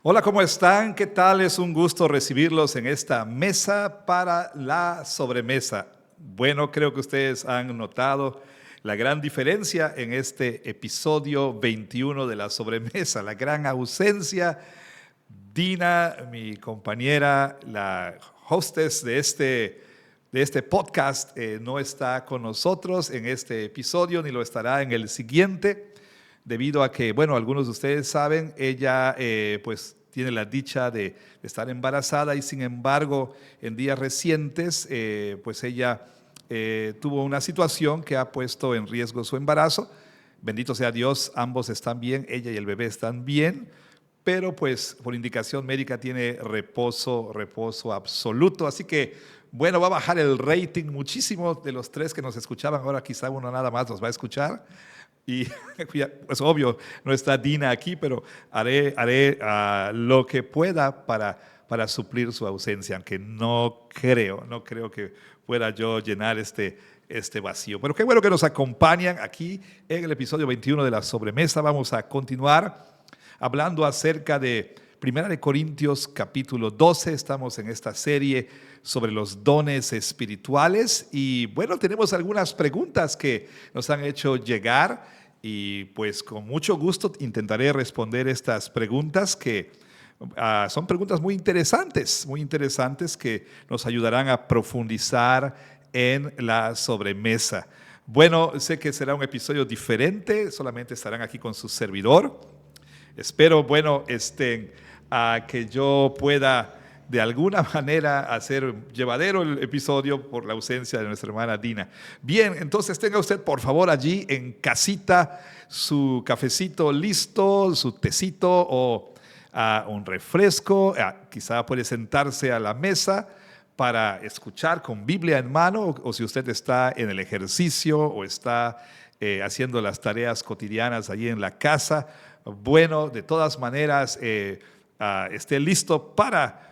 Hola, ¿cómo están? ¿Qué tal? Es un gusto recibirlos en esta mesa para la sobremesa. Bueno, creo que ustedes han notado la gran diferencia en este episodio 21 de la sobremesa, la gran ausencia. Dina, mi compañera, la hostess de este podcast, no está con nosotros en este episodio ni lo estará en el siguiente, debido a que, bueno, algunos de ustedes saben, ella pues tiene la dicha de estar embarazada y sin embargo en días recientes pues ella tuvo una situación que ha puesto en riesgo su embarazo. Bendito sea Dios, ambos están bien, ella y el bebé están bien, pero pues por indicación médica tiene reposo absoluto. Así que, bueno, va a bajar el rating muchísimo de los tres que nos escuchaban. Ahora quizá uno nada más nos va a escuchar. Y pues obvio, no está Dina aquí, pero haré lo que pueda para suplir su ausencia, aunque no creo que pueda yo llenar este vacío. Pero qué bueno que nos acompañan aquí en el episodio 21 de la sobremesa. Vamos a continuar hablando acerca de Primera de Corintios capítulo 12. Estamos en esta serie sobre los dones espirituales y bueno, tenemos algunas preguntas que nos han hecho llegar y pues con mucho gusto intentaré responder estas preguntas que son preguntas muy interesantes que nos ayudarán a profundizar en la sobremesa. Bueno, sé que será un episodio diferente, solamente estarán aquí con su servidor. Espero, bueno, que yo pueda de alguna manera hacer llevadero el episodio por la ausencia de nuestra hermana Dina. Bien, entonces tenga usted por favor allí en casita su cafecito listo, su tecito o un refresco. Quizá puede sentarse a la mesa para escuchar con Biblia en mano, o si usted está en el ejercicio o está haciendo las tareas cotidianas allí en la casa. Bueno, de todas maneras, esté listo para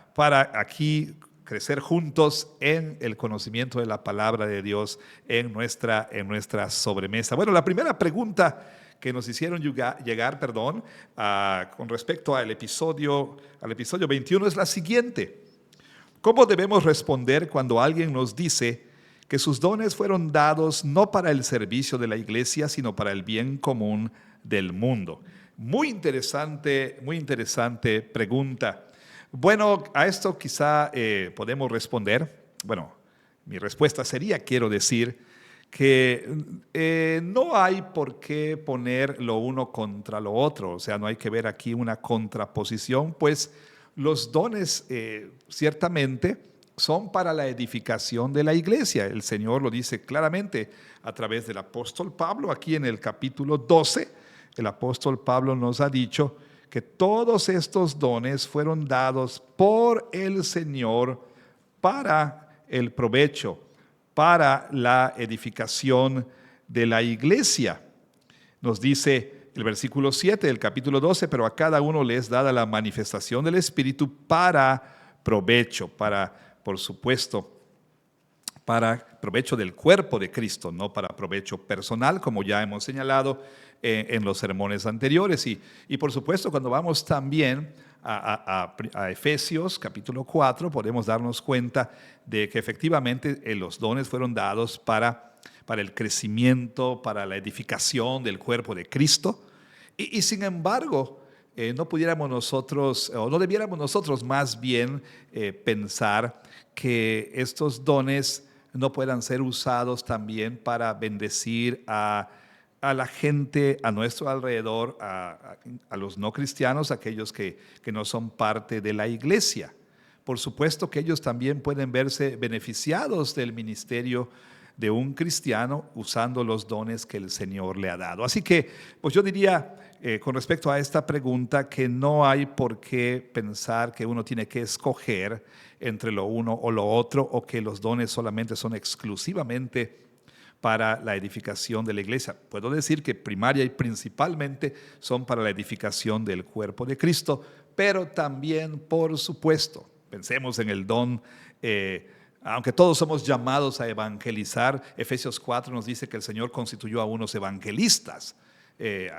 aquí crecer juntos en el conocimiento de la palabra de Dios en nuestra sobremesa. Bueno, la primera pregunta que nos hicieron llegar, con respecto al episodio 21 es la siguiente. ¿Cómo debemos responder cuando alguien nos dice que sus dones fueron dados no para el servicio de la iglesia, sino para el bien común del mundo? Muy interesante pregunta. Bueno, a esto quizá podemos responder. Bueno, mi respuesta sería, quiero decir, que no hay por qué poner lo uno contra lo otro. O sea, no hay que ver aquí una contraposición, pues los dones ciertamente son para la edificación de la iglesia. El Señor lo dice claramente a través del apóstol Pablo. Aquí en el capítulo 12, el apóstol Pablo nos ha dicho que todos estos dones fueron dados por el Señor para el provecho, para la edificación de la iglesia. Nos dice el versículo 7 del capítulo 12, pero a cada uno le es dada la manifestación del Espíritu para provecho, por supuesto, para provecho del cuerpo de Cristo, no para provecho personal, como ya hemos señalado en los sermones anteriores. Y por supuesto, cuando vamos también a Efesios capítulo 4, podemos darnos cuenta de que efectivamente los dones fueron dados para el crecimiento, para la edificación del cuerpo de Cristo. Y sin embargo, no pudiéramos nosotros, o no debiéramos nosotros más bien pensar que estos dones no puedan ser usados también para bendecir a la gente a nuestro alrededor, a los no cristianos, aquellos que no son parte de la iglesia. Por supuesto que ellos también pueden verse beneficiados del ministerio de un cristiano usando los dones que el Señor le ha dado. Así que, pues yo diría, con respecto a esta pregunta, que no hay por qué pensar que uno tiene que escoger entre lo uno o lo otro, o que los dones solamente son exclusivamente para la edificación de la iglesia. Puedo decir que primaria y principalmente son para la edificación del cuerpo de Cristo, pero también, por supuesto, pensemos en el don, aunque todos somos llamados a evangelizar. Efesios 4 nos dice que el Señor constituyó a unos evangelistas.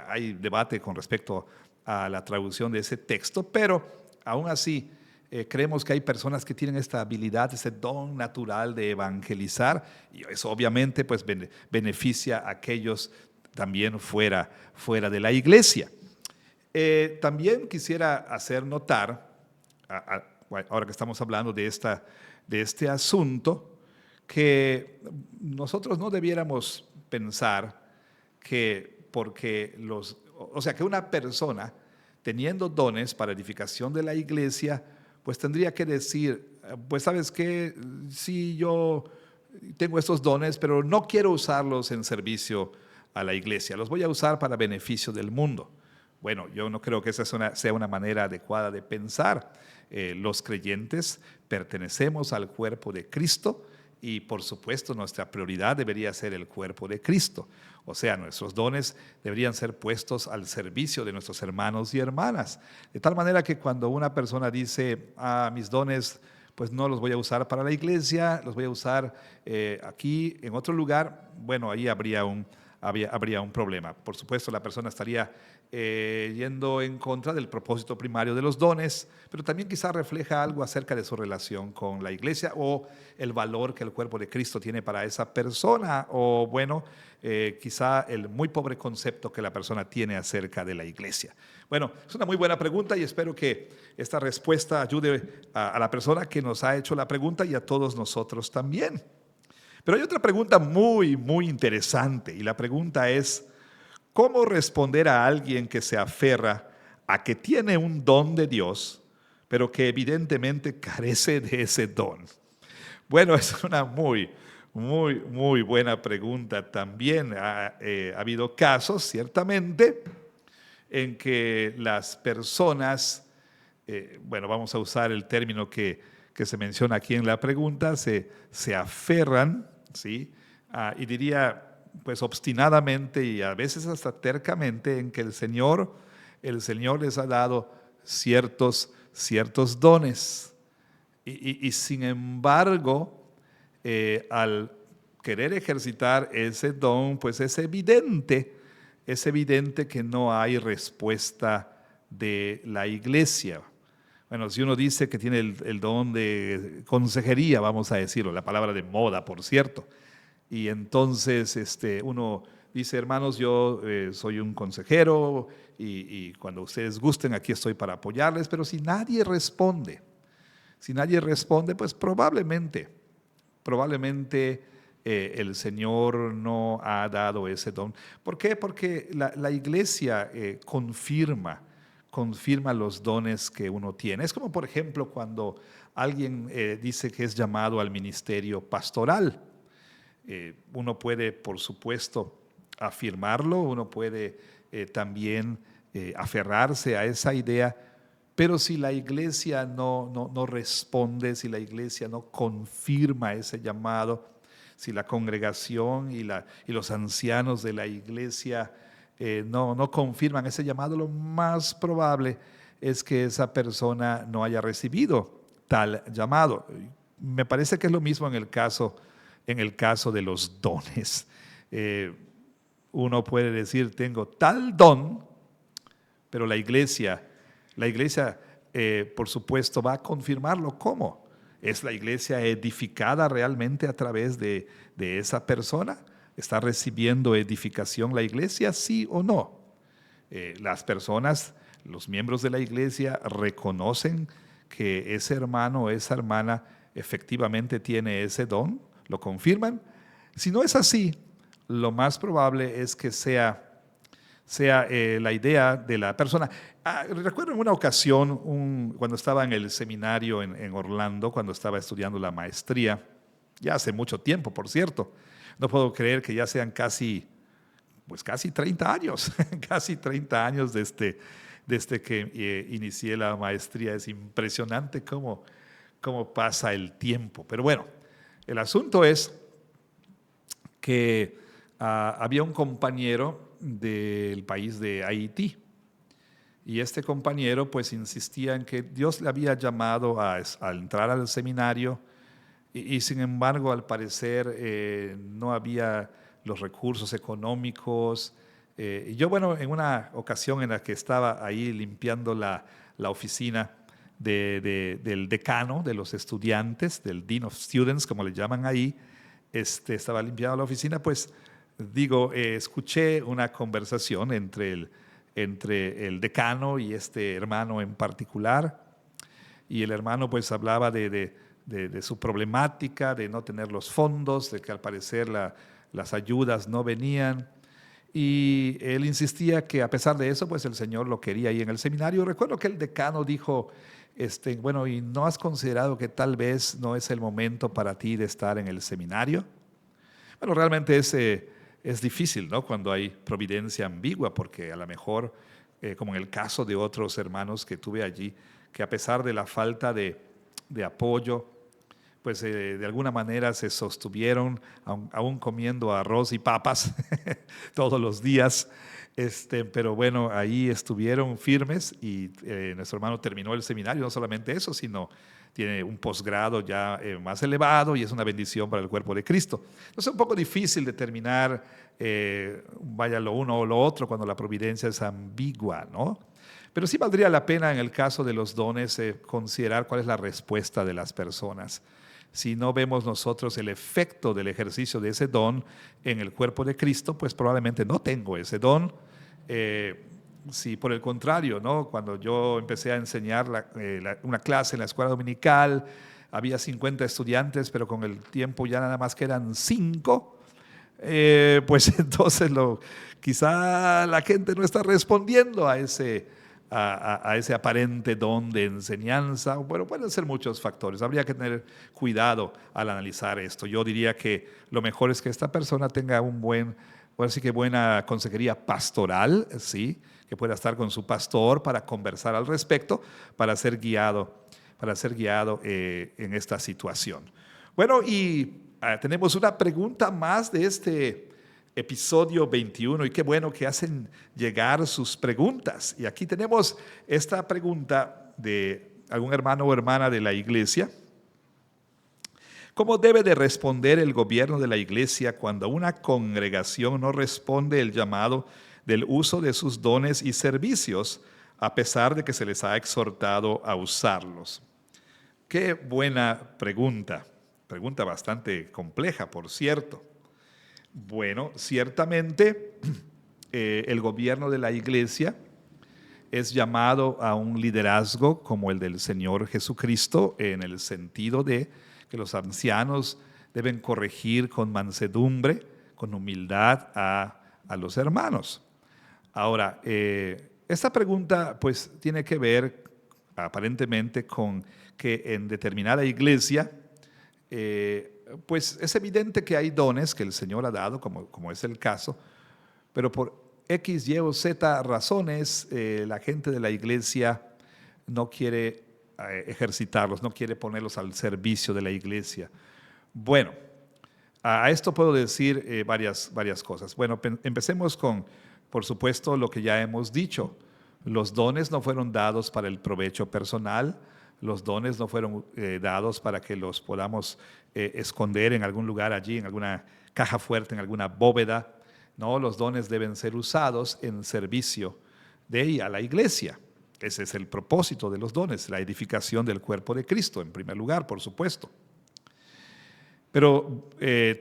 Hay debate con respecto a la traducción de ese texto, pero aún así creemos que hay personas que tienen esta habilidad, ese don natural de evangelizar, y eso obviamente pues beneficia a aquellos también fuera de la iglesia. También quisiera hacer notar, ahora que estamos hablando de este asunto, que nosotros no debiéramos pensar que que una persona teniendo dones para edificación de la iglesia, pues tendría que decir, pues sabes qué, sí, yo tengo estos dones, pero no quiero usarlos en servicio a la iglesia, los voy a usar para beneficio del mundo. Bueno, yo no creo que esa sea una manera adecuada de pensar. Los creyentes pertenecemos al cuerpo de Cristo y por supuesto nuestra prioridad debería ser el cuerpo de Cristo. O sea, nuestros dones deberían ser puestos al servicio de nuestros hermanos y hermanas. De tal manera que cuando una persona dice, mis dones pues no los voy a usar para la iglesia, los voy a usar aquí en otro lugar, bueno, ahí habría un problema. Por supuesto, la persona estaría yendo en contra del propósito primario de los dones, pero también quizá refleja algo acerca de su relación con la iglesia o el valor que el cuerpo de Cristo tiene para esa persona, o bueno, quizá el muy pobre concepto que la persona tiene acerca de la iglesia. Bueno, es una muy buena pregunta y espero que esta respuesta ayude a la persona que nos ha hecho la pregunta y a todos nosotros también. Pero hay otra pregunta muy, muy interesante y la pregunta es, ¿cómo responder a alguien que se aferra a que tiene un don de Dios, pero que evidentemente carece de ese don? Bueno, es una muy, muy, muy buena pregunta también. Ha habido casos, ciertamente, en que las personas, bueno, vamos a usar el término que se menciona aquí en la pregunta, se aferran, ¿sí? Y diría, pues obstinadamente y a veces hasta tercamente en que el Señor les ha dado ciertos dones. Y sin embargo, al querer ejercitar ese don, pues es evidente que no hay respuesta de la iglesia. Bueno, si uno dice que tiene el don de consejería, vamos a decirlo, la palabra de moda, por cierto, y entonces uno dice, hermanos, yo soy un consejero y cuando ustedes gusten, aquí estoy para apoyarles, pero si nadie responde, pues probablemente el Señor no ha dado ese don. ¿Por qué? Porque la iglesia confirma los dones que uno tiene. Es como, por ejemplo, cuando alguien dice que es llamado al ministerio pastoral. Uno puede, por supuesto, afirmarlo, uno puede también aferrarse a esa idea, pero si la iglesia no responde, si la iglesia no confirma ese llamado, si la congregación y los ancianos de la iglesia no confirman ese llamado, lo más probable es que esa persona no haya recibido tal llamado. Me parece que es lo mismo en el caso de los dones. Uno puede decir, tengo tal don, pero la iglesia, por supuesto, va a confirmarlo. ¿Cómo? ¿Es la iglesia edificada realmente a través de esa persona? ¿Está recibiendo edificación la iglesia, sí o no? Las personas, los miembros de la iglesia, reconocen que ese hermano o esa hermana efectivamente tiene ese don, lo confirman. Si no es así, lo más probable es que sea la idea de la persona. Recuerdo en una ocasión, cuando estaba en el seminario en Orlando, cuando estaba estudiando la maestría, ya hace mucho tiempo, por cierto. No puedo creer que ya sean casi 30 años, casi 30 años desde que inicié la maestría. Es impresionante cómo pasa el tiempo. Pero bueno, el asunto es que había un compañero del país de Haití y este compañero pues insistía en que Dios le había llamado a entrar al seminario y sin embargo al parecer no había los recursos económicos Yo, bueno, en una ocasión en la que estaba ahí limpiando la oficina del decano de los estudiantes, del Dean of Students, como le llaman ahí, estaba limpiando la oficina, pues digo, escuché una conversación entre el decano y este hermano en particular, y el hermano pues hablaba de su problemática, de no tener los fondos, de que al parecer las ayudas no venían. Y él insistía que a pesar de eso, pues el Señor lo quería ahí en el seminario. Recuerdo que el decano dijo, bueno, ¿y no has considerado que tal vez no es el momento para ti de estar en el seminario? Bueno, realmente es difícil, ¿no? Cuando hay providencia ambigua, porque a lo mejor, como en el caso de otros hermanos que tuve allí, que a pesar de la falta de apoyo, pues de alguna manera se sostuvieron, aún comiendo arroz y papas todos los días, pero bueno, ahí estuvieron firmes y nuestro hermano terminó el seminario, no solamente eso, sino tiene un posgrado ya más elevado y es una bendición para el cuerpo de Cristo. Entonces es un poco difícil determinar, vaya lo uno o lo otro cuando la providencia es ambigua, ¿no? Pero sí valdría la pena en el caso de los dones considerar cuál es la respuesta de las personas. Si no vemos nosotros el efecto del ejercicio de ese don en el cuerpo de Cristo, pues probablemente no tengo ese don. Si por el contrario, ¿no? Cuando yo empecé a enseñar una clase en la escuela dominical, había 50 estudiantes, pero con el tiempo ya nada más quedan 5, pues entonces quizá la gente no está respondiendo a ese aparente don de enseñanza. Bueno, pueden ser muchos factores. Habría que tener cuidado al analizar esto. Yo diría que lo mejor es que esta persona tenga buena consejería pastoral, ¿sí? Que pueda estar con su pastor para conversar al respecto, para ser guiado en esta situación. Bueno, y tenemos una pregunta más de este episodio 21 y qué bueno que hacen llegar sus preguntas. Y aquí tenemos esta pregunta de algún hermano o hermana de la iglesia. ¿Cómo debe de responder el gobierno de la iglesia cuando una congregación no responde el llamado del uso de sus dones y servicios a pesar de que se les ha exhortado a usarlos? Qué buena pregunta bastante compleja, por cierto. Bueno, ciertamente el gobierno de la iglesia es llamado a un liderazgo como el del Señor Jesucristo, en el sentido de que los ancianos deben corregir con mansedumbre, con humildad a los hermanos. Ahora, esta pregunta pues tiene que ver aparentemente con que en determinada iglesia pues es evidente que hay dones que el Señor ha dado, como es el caso, pero por X, Y o Z razones, la gente de la iglesia no quiere ejercitarlos, no quiere ponerlos al servicio de la iglesia. Bueno, a esto puedo decir varias cosas. Bueno, empecemos con, por supuesto, lo que ya hemos dicho. Los dones no fueron dados para el provecho personal. Los dones no fueron dados para que los podamos esconder en algún lugar allí, en alguna caja fuerte, en alguna bóveda. No, los dones deben ser usados en servicio de ella, a la iglesia. Ese es el propósito de los dones, la edificación del cuerpo de Cristo, en primer lugar, por supuesto. Pero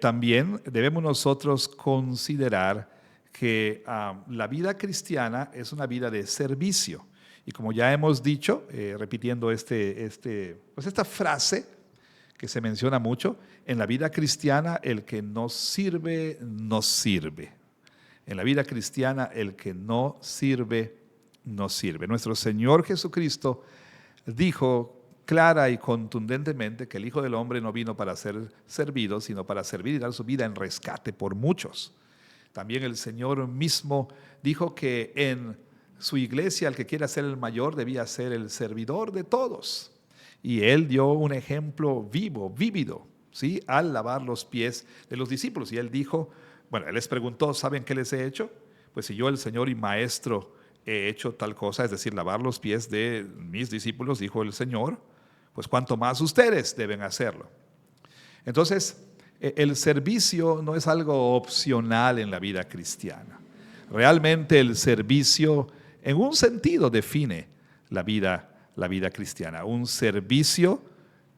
también debemos nosotros considerar que la vida cristiana es una vida de servicio. Y como ya hemos dicho, repitiendo pues esta frase que se menciona mucho, en la vida cristiana el que no sirve, no sirve. En la vida cristiana el que no sirve, no sirve. Nuestro Señor Jesucristo dijo clara y contundentemente que el Hijo del Hombre no vino para ser servido, sino para servir y dar su vida en rescate por muchos. También el Señor mismo dijo que en su iglesia el que quiera ser el mayor debía ser el servidor de todos. Y Él dio un ejemplo vívido, ¿sí? Al lavar los pies de los discípulos. Y Él dijo, bueno, Él les preguntó, ¿saben qué les he hecho? Pues si yo, el Señor y Maestro, he hecho tal cosa, es decir, lavar los pies de mis discípulos, dijo el Señor, pues cuánto más ustedes deben hacerlo. Entonces, el servicio no es algo opcional en la vida cristiana. Realmente el servicio en un sentido define la vida cristiana, un servicio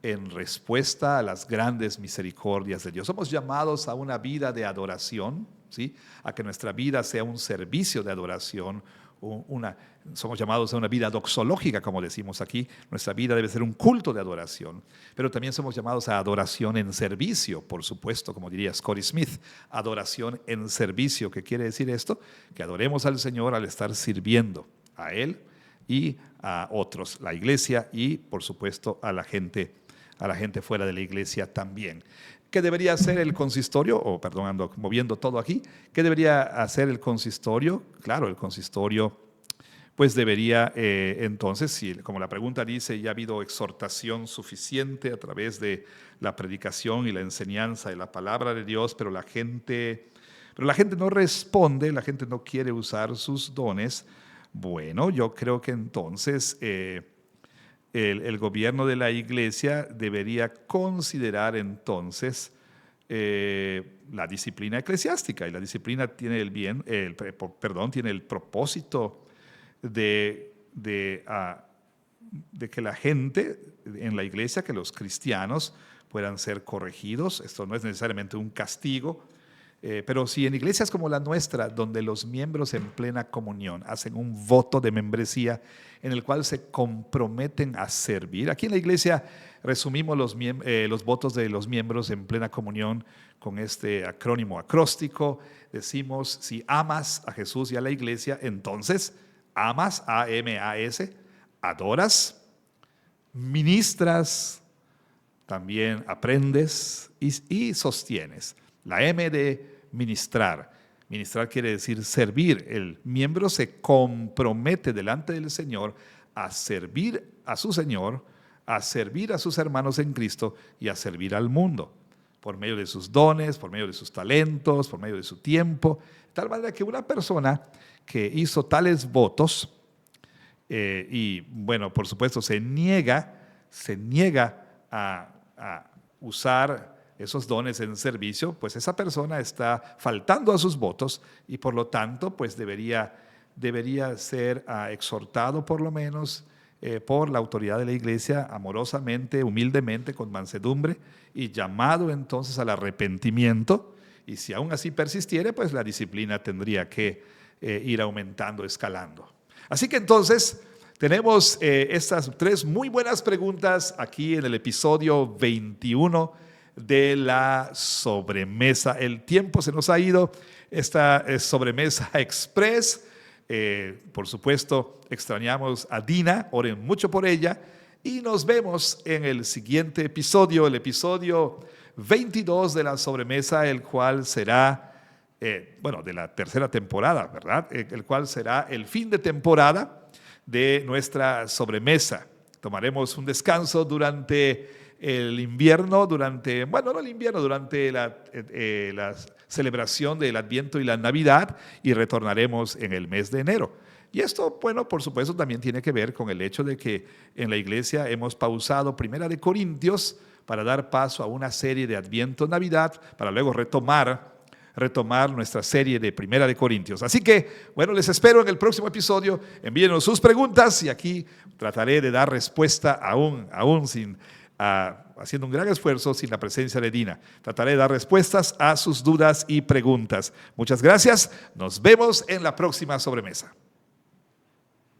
en respuesta a las grandes misericordias de Dios. Somos llamados a una vida de adoración, ¿sí? A que nuestra vida sea un servicio de adoración. Somos llamados a una vida doxológica, como decimos aquí. Nuestra vida debe ser un culto de adoración. Pero también somos llamados a adoración en servicio, por supuesto, como diría Scotty Smith. Adoración en servicio. ¿Qué quiere decir esto? Que adoremos al Señor al estar sirviendo a Él y a otros, la iglesia y, por supuesto, a la gente fuera de la iglesia también. ¿Qué debería hacer el consistorio? Perdón, ando moviendo todo aquí. ¿Qué debería hacer el consistorio? Claro, el consistorio pues debería entonces, si, como la pregunta dice, ya ha habido exhortación suficiente a través de la predicación y la enseñanza de la palabra de Dios, pero la gente no responde, la gente no quiere usar sus dones. Bueno, yo creo que entonces el gobierno de la iglesia debería considerar entonces la disciplina eclesiástica, y la disciplina tiene tiene el propósito de que la gente en la iglesia, que los cristianos puedan ser corregidos. Esto no es necesariamente un castigo, pero si en iglesias como la nuestra, donde los miembros en plena comunión hacen un voto de membresía en el cual se comprometen a servir. Aquí en la iglesia resumimos los votos de los miembros en plena comunión con este acrónimo acróstico. Decimos: si amas a Jesús y a la iglesia, entonces amas, A-M-A-S, adoras, ministras, también aprendes y sostienes. La M de ministrar. Ministrar quiere decir servir. El miembro se compromete delante del Señor a servir a su Señor, a servir a sus hermanos en Cristo y a servir al mundo, por medio de sus dones, por medio de sus talentos, por medio de su tiempo. De tal manera que una persona que hizo tales votos y, bueno, por supuesto se niega a usar esos dones en servicio, pues esa persona está faltando a sus votos y por lo tanto pues debería ser exhortado por lo menos por la autoridad de la iglesia amorosamente, humildemente, con mansedumbre, y llamado entonces al arrepentimiento. Y si aún así persistiere, pues la disciplina tendría que ir aumentando, escalando. Así que entonces tenemos estas 3 muy buenas preguntas aquí en el episodio 21 de la sobremesa. El tiempo se nos ha ido. Esta es sobremesa express. Por supuesto, extrañamos a Dina, oren mucho por ella, y nos vemos en el siguiente episodio, el episodio 22 de la sobremesa, el cual será, de la tercera temporada, ¿verdad? El cual será el fin de temporada de nuestra sobremesa. Tomaremos un descanso durante el invierno, durante la celebración del Adviento y la Navidad, y retornaremos en el mes de enero. Y esto, bueno, por supuesto también tiene que ver con el hecho de que en la iglesia hemos pausado Primera de Corintios para dar paso a una serie de Adviento, Navidad, para luego retomar nuestra serie de Primera de Corintios. Así que, bueno, les espero en el próximo episodio. Envíenos sus preguntas y aquí trataré de dar respuesta aún haciendo un gran esfuerzo sin la presencia de Dina. Trataré de dar respuestas a sus dudas y preguntas. Muchas gracias. Nos vemos en la próxima sobremesa.